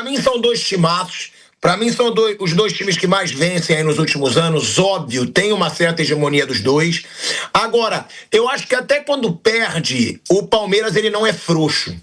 Para mim são dois timaços. Para mim são os dois times que mais vencem aí nos últimos anos. Óbvio, tem uma certa hegemonia dos dois. Agora, eu acho que até quando perde, o Palmeiras ele não é frouxo.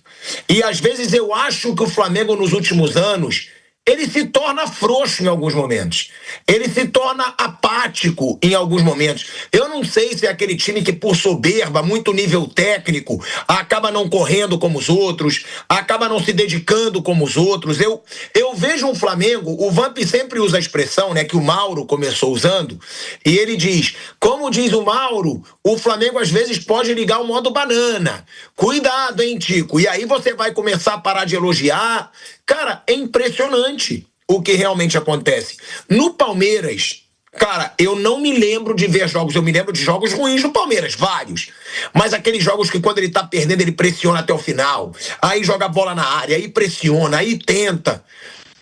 E às vezes eu acho que o Flamengo nos últimos anos ele se torna frouxo em alguns momentos. Ele se torna apático em alguns momentos. Eu não sei se é aquele time que, por soberba, muito nível técnico, acaba não correndo como os outros, acaba não se dedicando como os outros. Eu vejo um Flamengo, o Vamp sempre usa a expressão, né, que o Mauro começou usando, e ele diz, como diz o Mauro, o Flamengo às vezes pode ligar o modo banana. Cuidado, hein, Tico? E aí você vai começar a parar de elogiar. Cara, é impressionante o que realmente acontece. No Palmeiras, cara, eu não me lembro de ver jogos, eu me lembro de jogos ruins do Palmeiras, vários. Mas aqueles jogos que quando ele tá perdendo, ele pressiona até o final. Aí joga a bola na área, aí pressiona, aí tenta.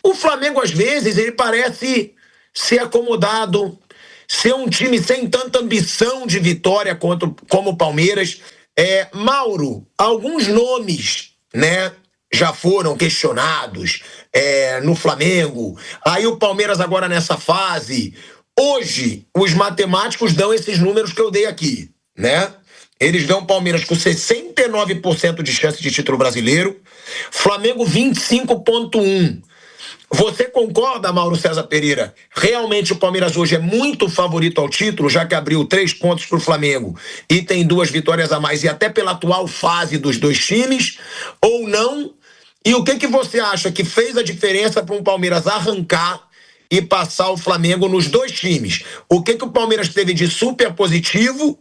O Flamengo, às vezes, ele parece ser acomodado, ser um time sem tanta ambição de vitória como o Palmeiras. Mauro, alguns nomes, né, já foram questionados no Flamengo. Aí o Palmeiras agora nessa fase. Hoje, os matemáticos dão esses números que eu dei aqui, né? Eles dão o Palmeiras com 69% de chance de título brasileiro, Flamengo 25,1%. Você concorda, Mauro César Pereira? Realmente o Palmeiras hoje é muito favorito ao título, já que abriu 3 pontos para o Flamengo e tem 2 vitórias a mais, e até pela atual fase dos dois times, ou não? E o que você acha que fez a diferença para um Palmeiras arrancar e passar o Flamengo nos dois times? O que o Palmeiras teve de super positivo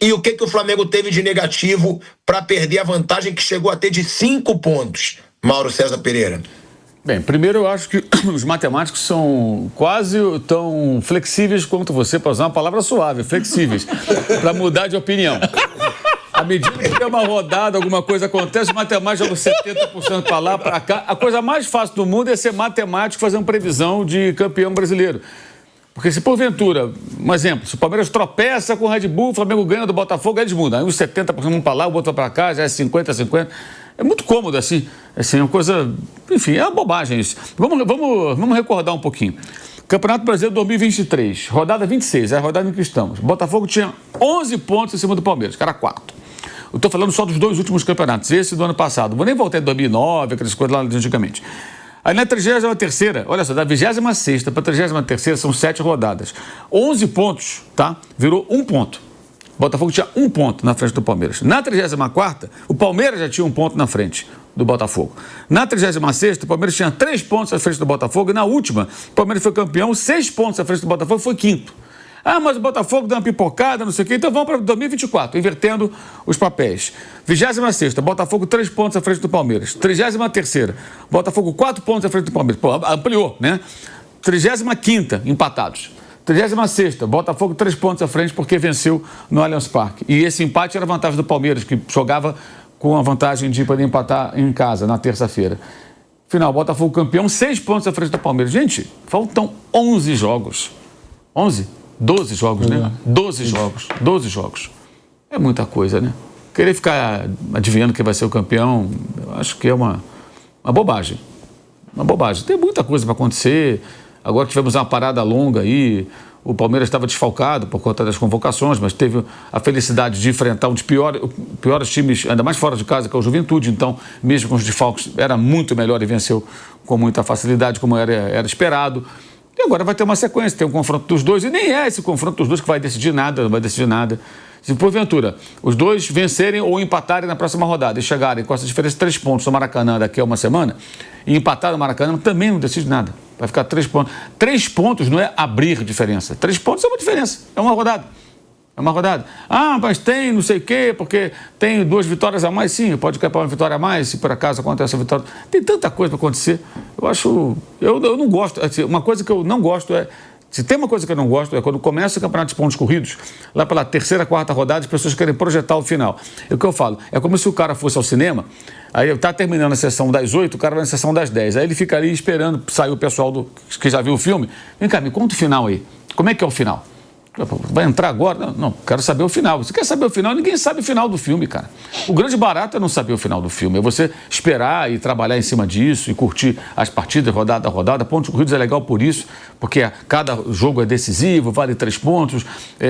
e o que o Flamengo teve de negativo para perder a vantagem que chegou a ter de 5 pontos? Mauro César Pereira. Bem, primeiro eu acho que os matemáticos são quase tão flexíveis quanto você, para usar uma palavra suave, flexíveis, para mudar de opinião. À medida que tem uma rodada, alguma coisa acontece, o matemático joga 70% para lá, para cá. A coisa mais fácil do mundo é ser matemático fazendo previsão de campeão brasileiro. Porque se porventura, um exemplo, se o Palmeiras tropeça com o Red Bull, o Flamengo ganha do Botafogo, aí eles mudam. Aí os 70% um para lá, o outro para cá, já é 50-50. É muito cômodo assim, é uma coisa, enfim, é uma bobagem isso. Vamos recordar um pouquinho. Campeonato Brasileiro 2023, rodada 26, é a rodada em que estamos. Botafogo tinha 11 pontos em cima do Palmeiras, que era 4. Eu estou falando só dos 2 últimos campeonatos, esse do ano passado. Vou nem voltar em 2009, aquelas coisas lá de antigamente. Aí na 33ª, olha só, da 26ª para a 33ª são 7 rodadas. 11 pontos, tá? Virou 1 ponto. Botafogo tinha 1 ponto na frente do Palmeiras. Na 34ª, o Palmeiras já tinha 1 ponto na frente do Botafogo. Na 36ª, o Palmeiras tinha 3 pontos na frente do Botafogo. E na última, o Palmeiras foi campeão, 6 pontos na frente do Botafogo, foi 5º. Ah, mas o Botafogo deu uma pipocada, não sei o quê. Então vamos para 2024, invertendo os papéis. 26ª, Botafogo 3 pontos à frente do Palmeiras. 33ª, Botafogo 4 pontos à frente do Palmeiras. Pô, ampliou, né? 35ª, empatados. 36ª, Botafogo 3 pontos à frente porque venceu no Allianz Parque. E esse empate era vantagem do Palmeiras, que jogava com a vantagem de poder empatar em casa na terça-feira. Final, Botafogo campeão, 6 pontos à frente do Palmeiras. Gente, faltam 11 jogos. 11? 12 jogos, né? 12 jogos. É muita coisa, né? Querer ficar adivinhando quem vai ser o campeão, eu acho que é uma bobagem. Uma bobagem. Tem muita coisa para acontecer. Agora tivemos uma parada longa aí, o Palmeiras estava desfalcado por conta das convocações, mas teve a felicidade de enfrentar um dos piores times, ainda mais fora de casa, que é o Juventude. Então, mesmo com os desfalques, era muito melhor e venceu com muita facilidade, como era esperado. E agora vai ter uma sequência, tem um confronto dos dois, e nem é esse confronto dos dois que vai decidir nada, não vai decidir nada. Se porventura os dois vencerem ou empatarem na próxima rodada e chegarem com essa diferença de 3 pontos no Maracanã daqui a uma semana, e empatar no Maracanã também não decide nada. Vai ficar 3 pontos. 3 pontos não é abrir diferença. 3 pontos é uma diferença, é uma rodada. É uma rodada. Ah, mas tem não sei o quê, porque tem 2 vitórias a mais, sim, pode cair para uma vitória a mais, se por acaso acontece a vitória. Tem tanta coisa para acontecer. Eu não gosto, assim, uma coisa que eu não gosto é, se tem uma coisa que eu não gosto é quando começa o campeonato de pontos corridos, lá pela 3ª, 4ª rodada, as pessoas querem projetar o final. É o que eu falo, é como se o cara fosse ao cinema, aí está terminando a sessão das 8, o cara vai na sessão das 10, aí ele fica ali esperando sair o pessoal que já viu o filme. Vem cá, me conta o final aí. Como é que é o final? Vai entrar agora? Não, quero saber o final. Você quer saber o final? Ninguém sabe o final do filme, cara. O grande barato é não saber o final do filme. É você esperar e trabalhar em cima disso e curtir as partidas, rodada a rodada. Pontos corridos é legal por isso, porque cada jogo é decisivo, vale 3 pontos.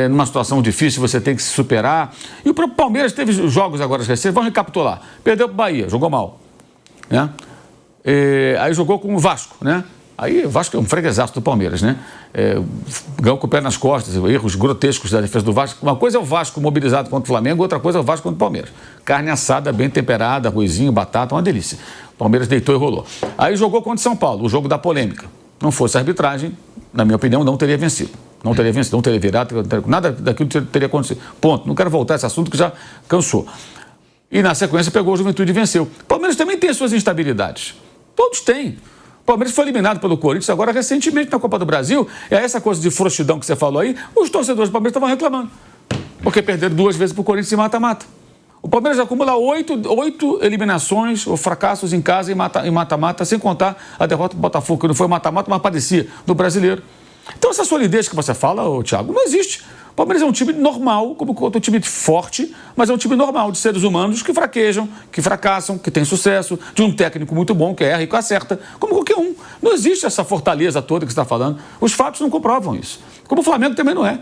Numa situação difícil você tem que se superar. E o próprio Palmeiras teve jogos agora recentes. Vamos recapitular. Perdeu para o Bahia, jogou mal. Né? Aí jogou com o Vasco, né? Aí o Vasco é um freguesaço do Palmeiras, né? Ganhou com o pé nas costas, erros grotescos da defesa do Vasco. Uma coisa é o Vasco mobilizado contra o Flamengo, outra coisa é o Vasco contra o Palmeiras. Carne assada, bem temperada, arrozinho, batata, uma delícia. O Palmeiras deitou e rolou. Aí jogou contra o São Paulo, o jogo da polêmica. Não fosse a arbitragem, na minha opinião, não teria vencido. Não teria vencido, não teria virado, nada daquilo teria acontecido. Ponto. Não quero voltar a esse assunto que já cansou. E na sequência pegou o Juventude e venceu. O Palmeiras também tem as suas instabilidades. Todos têm. O Palmeiras foi eliminado pelo Corinthians agora recentemente na Copa do Brasil. É essa coisa de frouxidão que você falou aí. Os torcedores do Palmeiras estavam reclamando. Porque perderam 2 vezes para o Corinthians em mata-mata. O Palmeiras acumula 8 eliminações ou fracassos em casa em mata-mata, sem contar a derrota do Botafogo, que não foi mata-mata, mas parecia, do brasileiro. Então essa solidez que você fala, Thiago, não existe. O Palmeiras é um time normal, como outro time forte, mas é um time normal de seres humanos que fraquejam, que fracassam, que tem sucesso, de um técnico muito bom, que erra e que acerta, como qualquer um. Não existe essa fortaleza toda que você está falando. Os fatos não comprovam isso. Como o Flamengo também não é.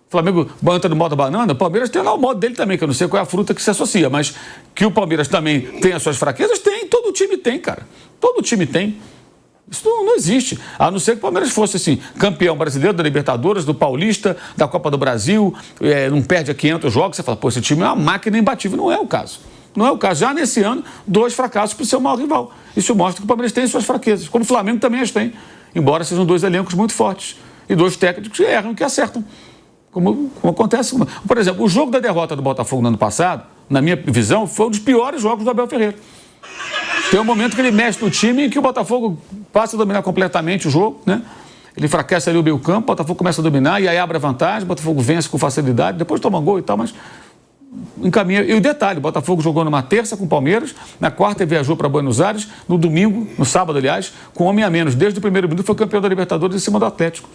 O Flamengo entra no modo banana, o Palmeiras tem lá o modo dele também, que eu não sei qual é a fruta que se associa, mas que o Palmeiras também tem as suas fraquezas, tem. Todo time tem, cara. Todo time tem. Isso não existe, a não ser que o Palmeiras fosse assim, campeão brasileiro da Libertadores, do Paulista, da Copa do Brasil, não perde a 500 jogos, você fala, pô, esse time é uma máquina imbatível. Não é o caso. Não é o caso. Já nesse ano, 2 fracassos para o seu maior rival. Isso mostra que o Palmeiras tem suas fraquezas, como o Flamengo também as tem, embora sejam 2 elencos muito fortes e 2 técnicos que erram e que acertam, como acontece. Por exemplo, o jogo da derrota do Botafogo no ano passado, na minha visão, foi um dos piores jogos do Abel Ferreira. Tem um momento que ele mexe no time e que o Botafogo passa a dominar completamente o jogo, né? Ele enfraquece ali o meio campo, o Botafogo começa a dominar e aí abre a vantagem, o Botafogo vence com facilidade, depois toma gol e tal, mas encaminha. E o detalhe, o Botafogo jogou numa terça com o Palmeiras, na quarta viajou para Buenos Aires, no domingo, no sábado, aliás, com homem a menos. Desde o primeiro minuto foi campeão da Libertadores em cima do Atlético.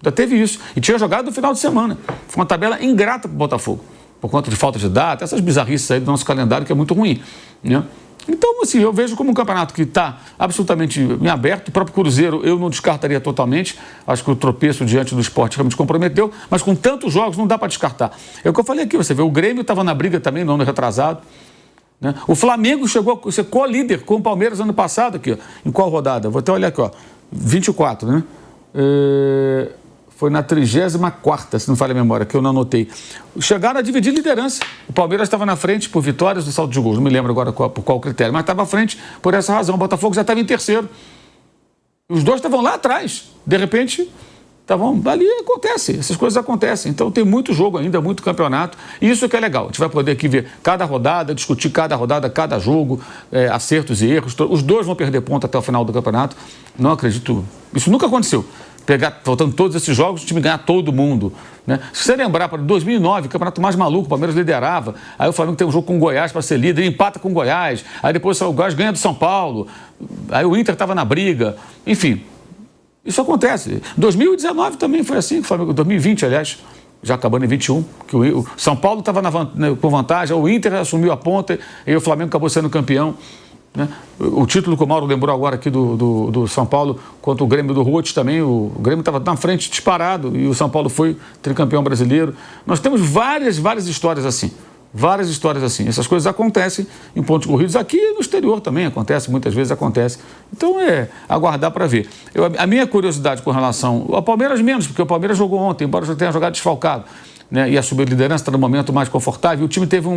Já teve isso. E tinha jogado no final de semana. Foi uma tabela ingrata para o Botafogo, por conta de falta de data, essas bizarrices aí do nosso calendário que é muito ruim, né? Então, assim, eu vejo como um campeonato que está absolutamente em aberto. O próprio Cruzeiro eu não descartaria totalmente. Acho que o tropeço diante do Sport realmente comprometeu. Mas com tantos jogos não dá para descartar. É o que eu falei aqui, você vê, o Grêmio estava na briga também no ano retrasado, né? O Flamengo chegou a ser co-líder com o Palmeiras ano passado aqui, ó. Em qual rodada? Vou até olhar aqui, ó. 24, né? Foi na 34ª, se não falha a memória, que eu não anotei. Chegaram a dividir liderança. O Palmeiras estava na frente por vitórias do saldo de gols. Não me lembro agora por qual critério, mas estava à frente por essa razão. O Botafogo já estava em terceiro. Os 2 estavam lá atrás. De repente, estavam ali. Acontece. Essas coisas acontecem. Então tem muito jogo ainda, muito campeonato. E isso que é legal. A gente vai poder aqui ver cada rodada, discutir cada rodada, cada jogo, acertos e erros. Os 2 vão perder ponto até o final do campeonato. Não acredito. Isso nunca aconteceu. Faltando todos esses jogos, o time ganhar todo mundo, né? Se você lembrar, para 2009, o campeonato mais maluco, o Palmeiras liderava, aí o Flamengo tem um jogo com o Goiás para ser líder, ele empata com o Goiás, aí depois o Goiás ganha do São Paulo, aí o Inter estava na briga, enfim, isso acontece. 2019 também foi assim, o Flamengo, 2020, aliás, já acabando em 21, que o São Paulo estava com vantagem, o Inter assumiu a ponta e o Flamengo acabou sendo campeão. Né? O título que o Mauro lembrou agora aqui do São Paulo contra o Grêmio do Rote também, o Grêmio estava na frente disparado e o São Paulo foi tricampeão brasileiro. Nós temos várias histórias assim, essas coisas acontecem em pontos corridos, aqui no exterior também acontece, muitas vezes acontece, então é aguardar para ver. A minha curiosidade com relação ao Palmeiras menos, porque o Palmeiras jogou ontem, embora já tenha jogado desfalcado, né, e assumiu a liderança, está no momento mais confortável. O time teve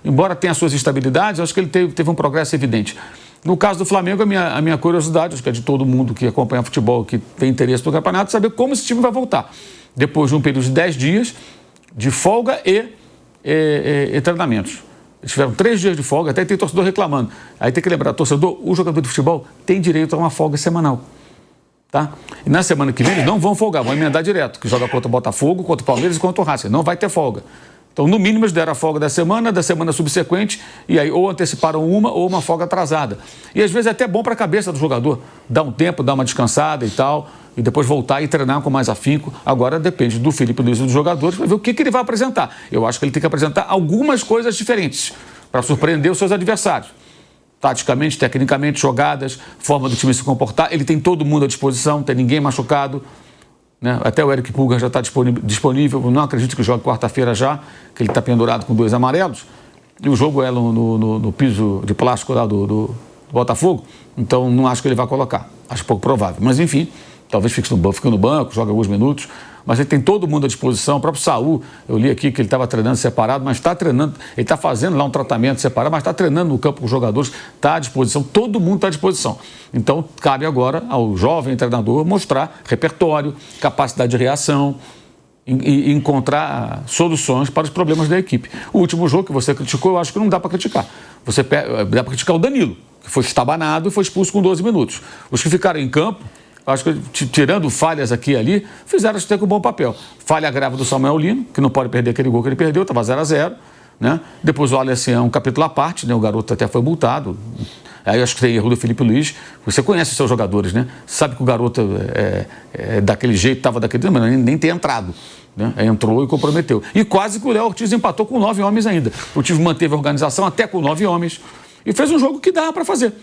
embora tenha suas instabilidades, acho que ele teve um progresso evidente. No caso do Flamengo, a minha curiosidade, acho que é de todo mundo que acompanha futebol, que tem interesse no campeonato, saber como esse time vai voltar. Depois de um período de 10 dias de folga e treinamentos. Eles tiveram 3 dias de folga, até tem torcedor reclamando. Aí tem que lembrar, torcedor, o jogador de futebol tem direito a uma folga semanal. Tá? E na semana que vem eles não vão folgar, vão emendar direto, que joga contra o Botafogo, contra o Palmeiras e contra o Racing. Não vai ter folga. Então, no mínimo, eles deram a folga da semana subsequente, e aí ou anteciparam uma folga atrasada. E às vezes é até bom para a cabeça do jogador, dar um tempo, dar uma descansada e tal, e depois voltar e treinar com mais afinco. Agora depende do Felipe Luiz e dos jogadores para ver o que ele vai apresentar. Eu acho que ele tem que apresentar algumas coisas diferentes para surpreender os seus adversários. Taticamente, tecnicamente, jogadas, forma do time se comportar. Ele tem todo mundo à disposição, não tem ninguém machucado. Né? Até o Eric Pulgar já está disponível. Não acredito que jogue quarta-feira já, que ele está pendurado com 2 amarelos. E o jogo é no piso de plástico lá do Botafogo. Então não acho que ele vai colocar. Acho pouco provável. Mas enfim, talvez fique no banco, jogue alguns minutos. Mas ele tem todo mundo à disposição. O próprio Saúl, eu li aqui que ele estava treinando separado, mas está treinando, ele está fazendo lá um tratamento separado, mas está treinando no campo com os jogadores, está à disposição, todo mundo está à disposição. Então, cabe agora ao jovem treinador mostrar repertório, capacidade de reação e encontrar soluções para os problemas da equipe. O último jogo que você criticou, eu acho que não dá para criticar. Dá para criticar o Danilo, que foi estabanado e foi expulso com 12 minutos. Os que ficaram em campo, acho que, tirando falhas aqui e ali, fizeram até com um bom papel. Falha grave do Samuel Lino, que não pode perder aquele gol que ele perdeu, estava 0-0. Né? Depois o Alisson é um capítulo à parte, né? O garoto até foi multado. Aí acho que tem erro do Felipe Luiz. Você conhece os seus jogadores, né? Sabe que o garoto é daquele jeito, estava daquele jeito, mas nem tem entrado. Né? Entrou e comprometeu. E quase que o Léo Ortiz empatou com 9 homens ainda. O time manteve a organização até com 9 homens e fez um jogo que dava para fazer.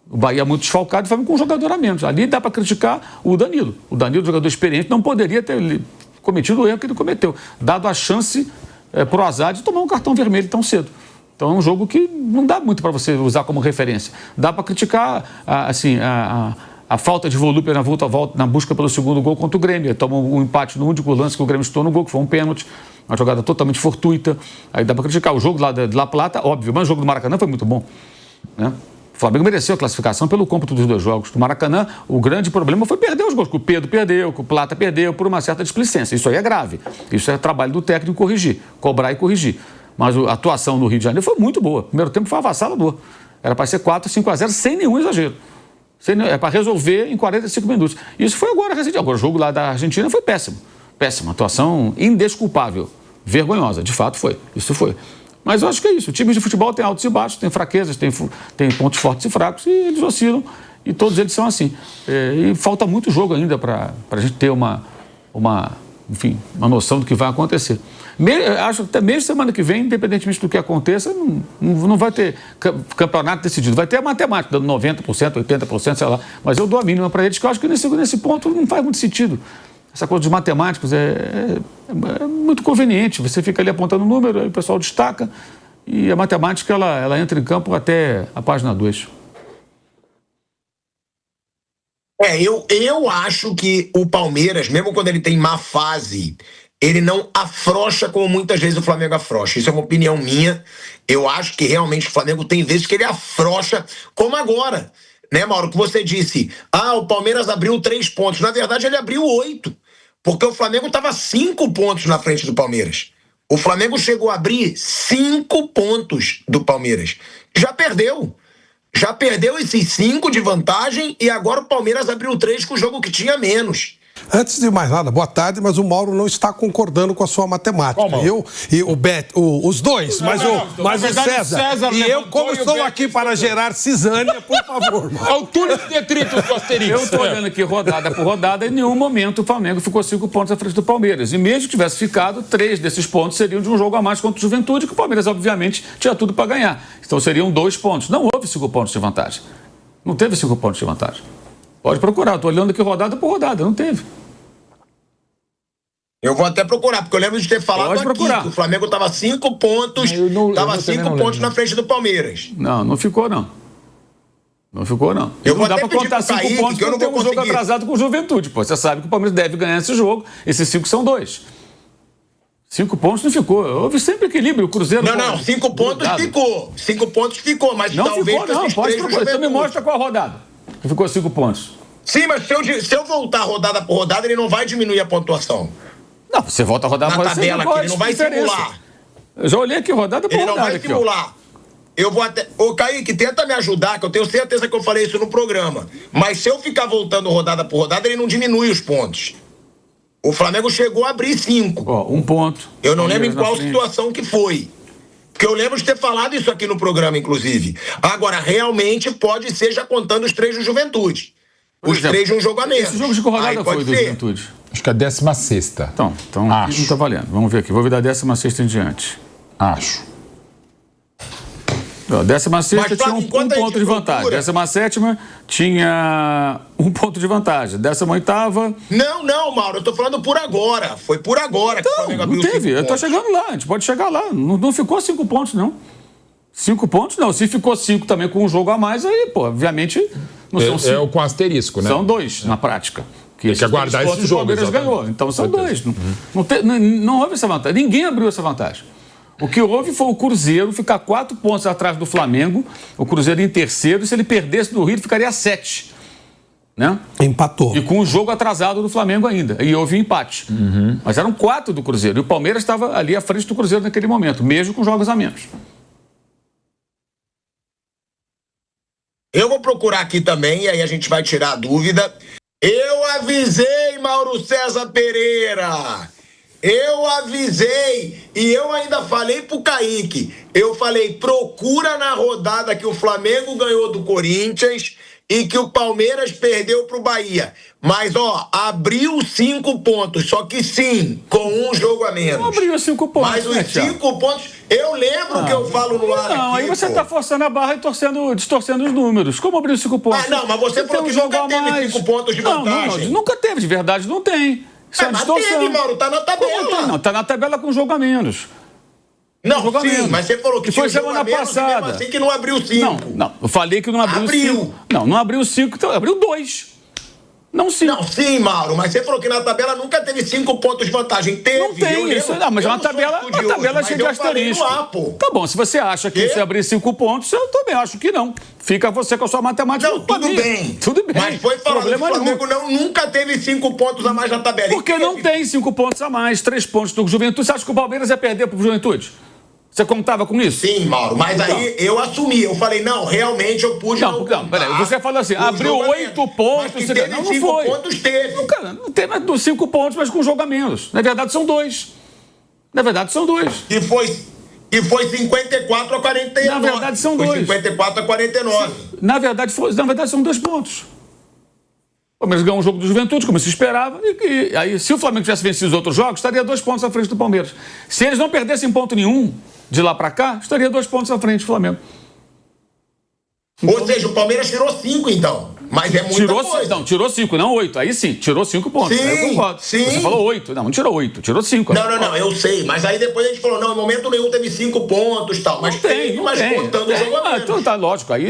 O Bahia muito desfalcado e foi com um jogador a menos. Ali dá para criticar o Danilo. O Danilo, jogador experiente, não poderia ter cometido o erro que ele cometeu, dado a chance pro azar de tomar um cartão vermelho tão cedo. Então é um jogo que não dá muito para você usar como referência. Dá para criticar a falta de volúpia na volta na busca pelo segundo gol contra o Grêmio. Ele toma um empate no único lance que o Grêmio estou no gol, que foi um pênalti, uma jogada totalmente fortuita. Aí dá para criticar. O jogo lá de La Plata, óbvio, mas o jogo do Maracanã foi muito bom. Né? O Flamengo mereceu a classificação pelo cômputo dos 2 jogos. No Maracanã, o grande problema foi perder os gols, que o Pedro perdeu, que o Plata perdeu, por uma certa displicência. Isso aí é grave. Isso é trabalho do técnico corrigir, cobrar e corrigir. Mas a atuação no Rio de Janeiro foi muito boa. O primeiro tempo foi avassalador. Era para ser 4-5-0 sem nenhum exagero. É para resolver em 45 minutos. Isso foi agora recente. Agora, o jogo lá da Argentina foi péssimo. Péssima. Atuação indesculpável. Vergonhosa. De fato foi. Isso foi. Mas eu acho que é isso. O time de futebol tem altos e baixos, tem fraquezas, tem pontos fortes e fracos, e eles oscilam, e todos eles são assim. E falta muito jogo ainda para a gente ter uma noção do que vai acontecer. Acho que até mesmo semana que vem, independentemente do que aconteça, não vai ter campeonato decidido. Vai ter a matemática, dando 90%, 80%, sei lá. Mas eu dou a mínima para eles, que eu acho que nesse ponto não faz muito sentido. Essa coisa dos matemáticos é muito conveniente. Você fica ali apontando o número, aí o pessoal destaca, e a matemática ela entra em campo até a página 2. Eu acho que o Palmeiras, mesmo quando ele tem má fase, ele não afrouxa como muitas vezes o Flamengo afrouxa. Isso é uma opinião minha. Eu acho que realmente o Flamengo tem vezes que ele afrouxa, como agora. Né, Mauro, que você disse, o Palmeiras abriu 3 pontos. Na verdade, ele abriu 8, porque o Flamengo estava 5 pontos na frente do Palmeiras. O Flamengo chegou a abrir 5 pontos do Palmeiras. Já perdeu esses 5 de vantagem e agora o Palmeiras abriu 3 com o jogo que tinha menos. Antes de mais nada, boa tarde, mas o Mauro não está concordando com a sua matemática. Eu e o os dois, mas o César e eu, como estou aqui para gerar cisânia, por favor. Altura de detritos do Asterix. Eu estou olhando aqui rodada por rodada, em nenhum momento o Flamengo ficou 5 pontos à frente do Palmeiras. E mesmo que tivesse ficado, 3 desses pontos seriam de um jogo a mais contra o Juventude, que o Palmeiras, obviamente, tinha tudo para ganhar. Então seriam 2 pontos. Não houve 5 pontos de vantagem. Não teve 5 pontos de vantagem. Pode procurar, estou olhando aqui rodada por rodada, não teve. Eu vou até procurar, porque eu lembro de ter falado aqui que o Flamengo estava 5 pontos, na frente do Palmeiras. Não ficou não. Não ficou não. Eu não dá para contar 5 pontos porque tem um jogo atrasado com o Juventude. Pô, você sabe que o Palmeiras deve ganhar esse jogo, esses 5 são 2. 5 pontos não ficou. Houve sempre equilíbrio. O Cruzeiro... Não, 5 pontos ficou. 5 pontos ficou, mas não talvez... Não ficou não, pode procurar. Então me mostra qual a rodada que ficou 5 pontos. Sim, mas se eu voltar rodada por rodada, ele não vai diminuir a pontuação. Não, você volta a rodada na tabela aqui, ele não vai simular. Eu já olhei aqui rodada por rodada. Ele não vai simular. Eu vou até... Ô, Kaique, tenta me ajudar, que eu tenho certeza que eu falei isso no programa. Mas se eu ficar voltando rodada por rodada, ele não diminui os pontos. O Flamengo chegou a abrir 5. Ó, 1 ponto. Eu não lembro em qual frente. situação que foi. Porque eu lembro de ter falado isso aqui no programa, inclusive. Agora, realmente pode ser já contando os 3 do Juventude. Os 3 de um jogo a menos. Esse jogo de rodada foi do Juventude? Acho que é a 16ª. Então Acho. não tá valendo. Vamos ver aqui. Vou ver da 16ª em diante. Acho. Ó, 16ª tinha um enquanto a gente ponto de vantagem. procura- 17ª tinha 1 ponto de vantagem. 18ª... Não, Mauro, eu tô falando por agora. Foi por agora que o Flamengo Não abriu teve. 5 Eu tô pontos. chegando lá. A gente pode chegar lá. Não ficou 5 pontos, não. 5 pontos, não. Se ficou 5 também com um jogo a mais, aí, pô, obviamente, não são 5. É o com asterisco, né? São 2, na prática. Tem que aguardar esses esse jogo, O Palmeiras exatamente. ganhou. Então são 2. Não houve essa vantagem. Ninguém abriu essa vantagem. O que houve foi o Cruzeiro ficar 4 pontos atrás do Flamengo, o Cruzeiro em terceiro, e se ele perdesse do Rio, ficaria a 7. Né? Empatou. E com o jogo atrasado do Flamengo ainda. E houve empate. Mas eram 4 do Cruzeiro. E o Palmeiras estava ali à frente do Cruzeiro naquele momento, mesmo com jogos a menos. Eu vou procurar aqui também, e aí a gente vai tirar a dúvida. Eu avisei, Mauro César Pereira. Eu avisei. E eu ainda falei pro Kaique. Eu falei, procura na rodada que o Flamengo ganhou do Corinthians e que o Palmeiras perdeu pro Bahia. Mas, ó, abriu 5 pontos. Só que sim, com um jogo a menos. Não abriu 5 pontos. Mas os né, Thiago? 5 pontos, eu lembro que eu falo no ar Não, aqui, aí você pô. está forçando a barra e distorcendo os números. Como abriu 5 pontos? Ah, não, mas você falou tem que um jogo nunca a teve mais. 5 pontos de vantagem. Não, nunca teve, de verdade não tem. Isso é uma Mas distorção. teve, Mauro, tá na tabela. Como tem? Não, tá na tabela com jogo a menos. Não, jogo a sim, menos. mas você falou que E foi tinha um jogo semana a menos, passada. mesmo assim que não abriu 5. Não, eu falei que não abriu Abriu. 5. Não abriu 5, então abriu 2. Não 5. Não, sim, Mauro, mas você falou que na tabela nunca teve 5 pontos de vantagem. Teve, Não tem eu isso. lembro. Não, mas Eu uma sou tabela estudioso, é mas cheia de eu falei asterisco. no ar, pô. Tá bom, se você acha que Quê? se abrir 5 pontos, eu também acho que não. Fica você com a sua matemática. Não, tudo bem. Tudo bem. Mas foi falando que o Problema nenhum. Flamengo nunca teve 5 pontos a mais na tabela. E Porque não teve. tem 5 pontos a mais, 3 pontos do Juventude. Você acha que o Palmeiras ia perder pro Juventude? Você contava com isso? Sim, Mauro, mas Então. aí eu assumi. Eu falei, não, realmente eu pude Não, peraí. Você falou assim, abriu 8 pontos. Mas que teve Não 5 foi. pontos, teve. Não, cara, não tem mais 5 pontos, mas com jogo a menos. Na verdade, são 2. Na verdade, são 2. E foi 54 a 49. Na verdade, são foi 2. 54 a 49. Na verdade, são 2 pontos. O Palmeiras ganhou um jogo do Juventude, como se esperava. E aí, se o Flamengo tivesse vencido os outros jogos, estaria 2 pontos à frente do Palmeiras. Se eles não perdessem ponto nenhum de lá pra cá, estaria 2 pontos à frente do Flamengo. Ou seja, o Palmeiras tirou 5, então. Mas é muita coisa. Não, tirou 5, não 8. Aí sim, tirou 5 pontos. Sim, aí eu concordo. sim. Você falou 8. Não tirou 8, tirou 5. Não, eu sei. Mas aí depois a gente falou, não, em momento nenhum teve 5 pontos e tal. Mas Tem, mas contando o jogo a menos. Então, tá lógico, aí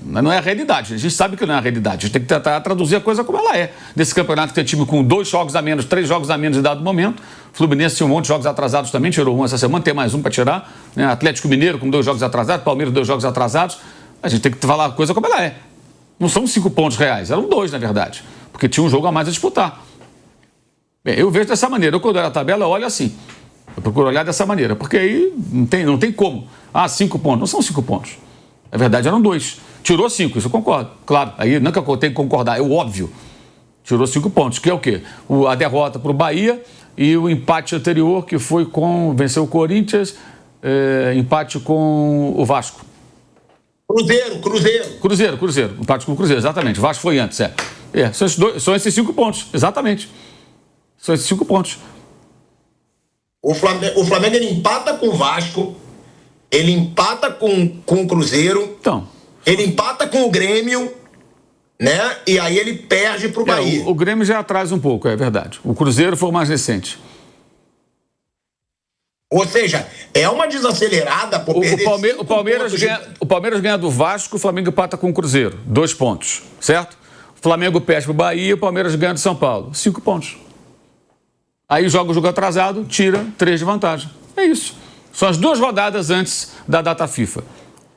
não é a realidade. A gente sabe que não é a realidade. A gente tem que tentar traduzir a coisa como ela é. Desse campeonato que tem time com 2 jogos a menos, 3 jogos a menos em dado momento. O Fluminense tinha um monte de jogos atrasados também, tirou um essa semana, tem mais um para tirar. Né? Atlético Mineiro com 2 jogos atrasados, Palmeiras 2 jogos atrasados. A gente tem que falar a coisa como ela é. Não são 5 pontos reais, eram 2, na verdade. Porque tinha um jogo a mais a disputar. Bem, eu vejo dessa maneira. Eu, quando olho a tabela, eu olho assim. Eu procuro olhar dessa maneira. Porque aí não tem como. 5 pontos. Não são 5 pontos. Na verdade, eram 2. Tirou 5, isso eu concordo. Claro, aí não é que eu tenho que concordar, é o óbvio. Tirou 5 pontos, que é o quê? A derrota para o Bahia e o empate anterior, que foi venceu o Corinthians, empate com o Vasco. Cruzeiro. Empate com o Cruzeiro, exatamente. Vasco foi antes, são esses 5 pontos, exatamente. São esses 5 pontos. O Flamengo ele empata com o Vasco, ele empata com o Cruzeiro, Então, ele empata com o Grêmio, né? E aí ele perde pro Bahia. o Grêmio já atrasa um pouco, é verdade. O Cruzeiro foi o mais recente. Ou seja, é uma desacelerada por perder O Palmeiras ganha do Vasco, o Flamengo empata com o Cruzeiro. 2 pontos, certo? O Flamengo perde pro Bahia, o Palmeiras ganha do São Paulo. 5 pontos. Aí joga o jogo atrasado, tira 3 de vantagem. É isso. São as 2 rodadas antes da data FIFA.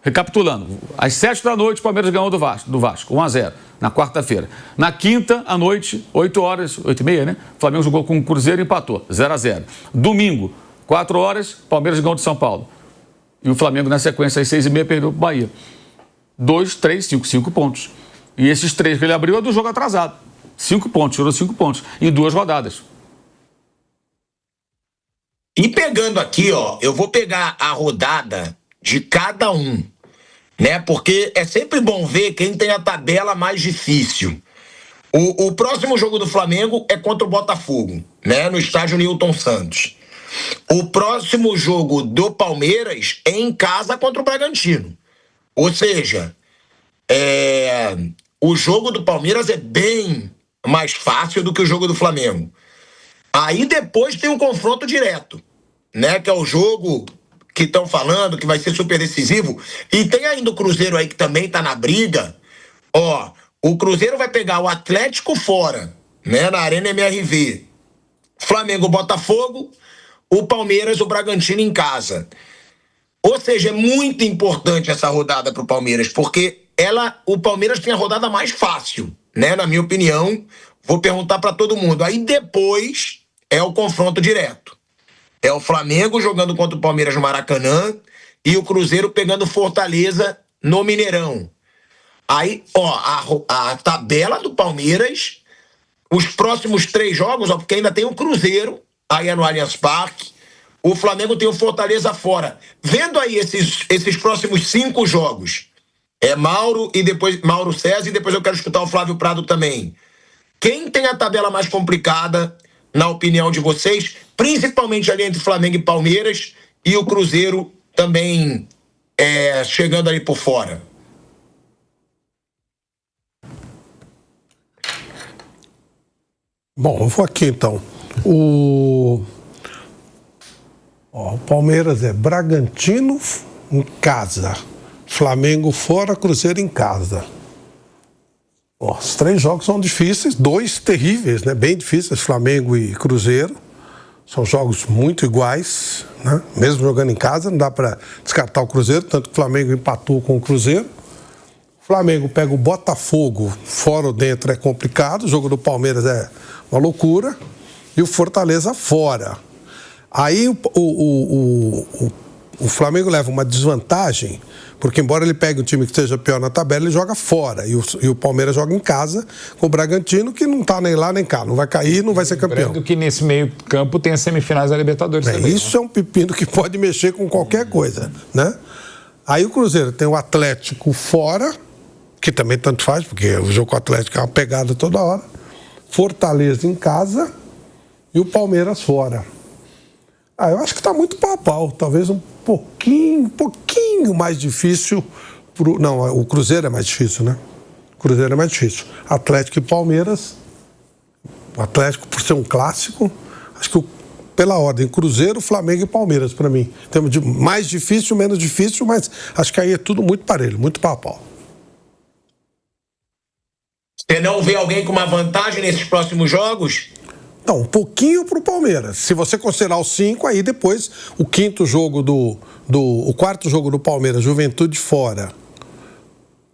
Recapitulando, às 7 da noite, o Palmeiras ganhou do Vasco 1-0, na quarta-feira. Na quinta, à noite, 8 horas, 8h30, né? O Flamengo jogou com o Cruzeiro e empatou, 0-0. Domingo, 4 horas, Palmeiras ganhou de São Paulo. E o Flamengo, na sequência, às 6h30, perdeu para o Bahia. 2, 3, 5 pontos. E esses 3 que ele abriu é do jogo atrasado. 5 pontos, tirou 5 pontos. Em 2 rodadas. E pegando aqui, ó, eu vou pegar a rodada de cada um, né? Porque é sempre bom ver quem tem a tabela mais difícil. O próximo jogo do Flamengo é contra o Botafogo, né? No estádio Newton Santos. O próximo jogo do Palmeiras é em casa contra o Bragantino. Ou seja, o jogo do Palmeiras é bem mais fácil do que o jogo do Flamengo. Aí depois tem um confronto direto, né? Que é o jogo que estão falando que vai ser super decisivo. E tem ainda o Cruzeiro aí que também tá na briga. Ó, o Cruzeiro vai pegar o Atlético fora, né? Na Arena MRV. Flamengo, Botafogo. O Palmeiras, o Bragantino em casa. Ou seja, é muito importante essa rodada pro Palmeiras, porque o Palmeiras tem a rodada mais fácil, né? Na minha opinião, vou perguntar para todo mundo. Aí depois é o confronto direto. É o Flamengo jogando contra o Palmeiras no Maracanã e o Cruzeiro pegando Fortaleza no Mineirão. Aí, ó, a tabela do Palmeiras, os próximos 3 jogos, ó, porque ainda tem o Cruzeiro, aí é no Allianz Parque, o Flamengo tem o Fortaleza fora. Vendo aí esses próximos 5 jogos, Mauro e depois Mauro César, e depois eu quero escutar o Flávio Prado também. Quem tem a tabela mais complicada, na opinião de vocês, principalmente ali entre Flamengo e Palmeiras, e o Cruzeiro também chegando ali por fora? Bom, eu vou aqui então. O Palmeiras é Bragantino em casa, Flamengo fora, Cruzeiro em casa. Os 3 jogos são difíceis, 2 terríveis, né? Bem difíceis, Flamengo e Cruzeiro. São jogos muito iguais, né? Mesmo jogando em casa, não dá para descartar o Cruzeiro, tanto que o Flamengo empatou com o Cruzeiro. O Flamengo pega o Botafogo, fora ou dentro é complicado, o jogo do Palmeiras é uma loucura, e o Fortaleza fora. Aí o Flamengo leva uma desvantagem, porque embora ele pegue um time que esteja pior na tabela, ele joga fora. E o Palmeiras joga em casa com o Bragantino, que não está nem lá nem cá. Não vai cair, não vai ser campeão. Lembrando que nesse meio campo tem as semifinais da Libertadores também. Isso é um pepino que pode mexer com qualquer coisa, né? Aí o Cruzeiro tem o Atlético fora, que também tanto faz, porque o jogo com o Atlético é uma pegada toda hora. Fortaleza em casa e o Palmeiras fora. Eu acho que está muito pau a pau. Talvez um pouquinho mais difícil. Não, o Cruzeiro é mais difícil, né? O Cruzeiro é mais difícil. Atlético e Palmeiras. O Atlético, por ser um clássico, acho que pela ordem, Cruzeiro, Flamengo e Palmeiras, para mim. Temos de mais difícil, menos difícil, mas acho que aí é tudo muito parelho, muito pau a pau. Você não vê alguém com uma vantagem nesses próximos jogos? Não, um pouquinho pro Palmeiras. Se você considerar os 5, aí depois o quarto jogo do Palmeiras, Juventude fora.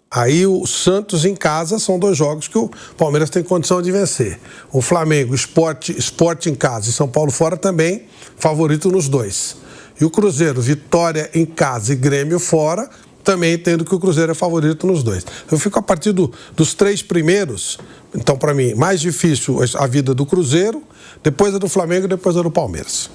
Aí o Santos em casa são 2 jogos que o Palmeiras tem condição de vencer. O Flamengo, Sport em casa e São Paulo fora também, favorito nos 2. E o Cruzeiro, Vitória em casa e Grêmio fora, também entendo que o Cruzeiro é favorito nos 2. Eu fico a partir dos 3 primeiros. Então, para mim, mais difícil a vida do Cruzeiro, depois a do Flamengo e depois a do Palmeiras.